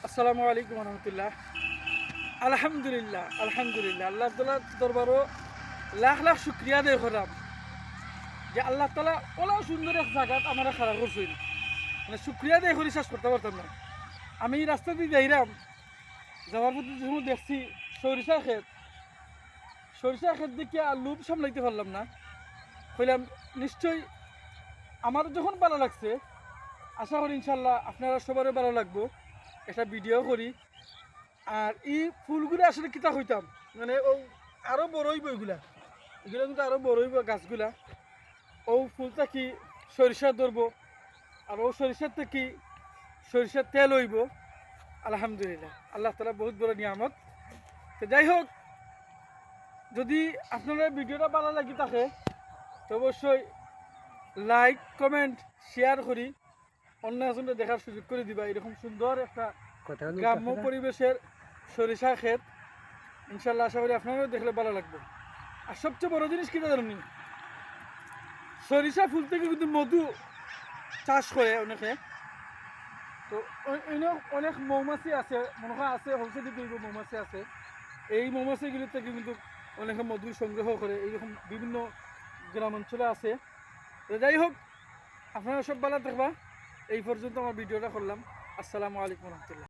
আসসালামু আলাইকুম রহমতুল্লাহ। আলহামদুলিল্লাহ আলহামদুলিল্লাহ, আল্লাহ তালার দরবারও লাখ লাখ শুক্রিয়া দেয় করলাম যে আল্লাহ তালা ওলা সুন্দর এক জায়গাত আমার খারাপ করছিল। মানে শুক্রিয়া দেয় করি শেষ করতে পারতাম না। আমি রাস্তা দিয়ে যাইলাম, যাওয়ার পথে যখন দেখছি সরিষা ক্ষেত দেখে আর লোভ সামলাইতে পারলাম না। কইলাম নিশ্চয়ই আমার যখন ভালো লাগছে, আশা করি ইনশাল্লাহ আপনারা সবারও ভালো লাগবো। একটা ভিডিও করি। আর এই ফুলগুলো আসলে কিতা হইতাম, মানে ও আরও বড় হইব, এগুলো কিন্তু আরও বড় হইব গাছগুলা। ও ফুলটা কি সরিষা ধরবো, আর ও সরিষার থেকে সরিষার তেল হইব। আলহামদুলিল্লাহ, আল্লাহ তালা বহুত বড় নিয়ামত। তো যাই হোক, যদি আপনারা ভিডিওটা ভালো লাগি থাকে তো অবশ্যই লাইক কমেন্ট শেয়ার করি অন্য একজনকে দেখার সুযোগ করে দিবা। এরকম সুন্দর একটা গ্রাম্য পরিবেশের সরিষা ক্ষেত, ইনশাল্লাহ আশা করি আপনারাও দেখলে ভালো লাগবে। আর সবচেয়ে বড় জিনিস কি জানেন, সরিষা ফুল থেকে কিন্তু মধু চাষ করে অনেকে। তো অনেক মৌমাছি আছে, মনে হয় আছে ঔষধি মৌমাছি আছে। এই মৌমাছিগুলির থেকে কিন্তু অনেকে মধু সংগ্রহ করে, এইরকম বিভিন্ন গ্রাম অঞ্চলে আছে। তো যাই হোক, আপনারা সব ভালো থাকবা। এই পর্যন্ত আমার ভিডিওটা করলাম। আসসালামু আলাইকুম রহমতুল্লাহ।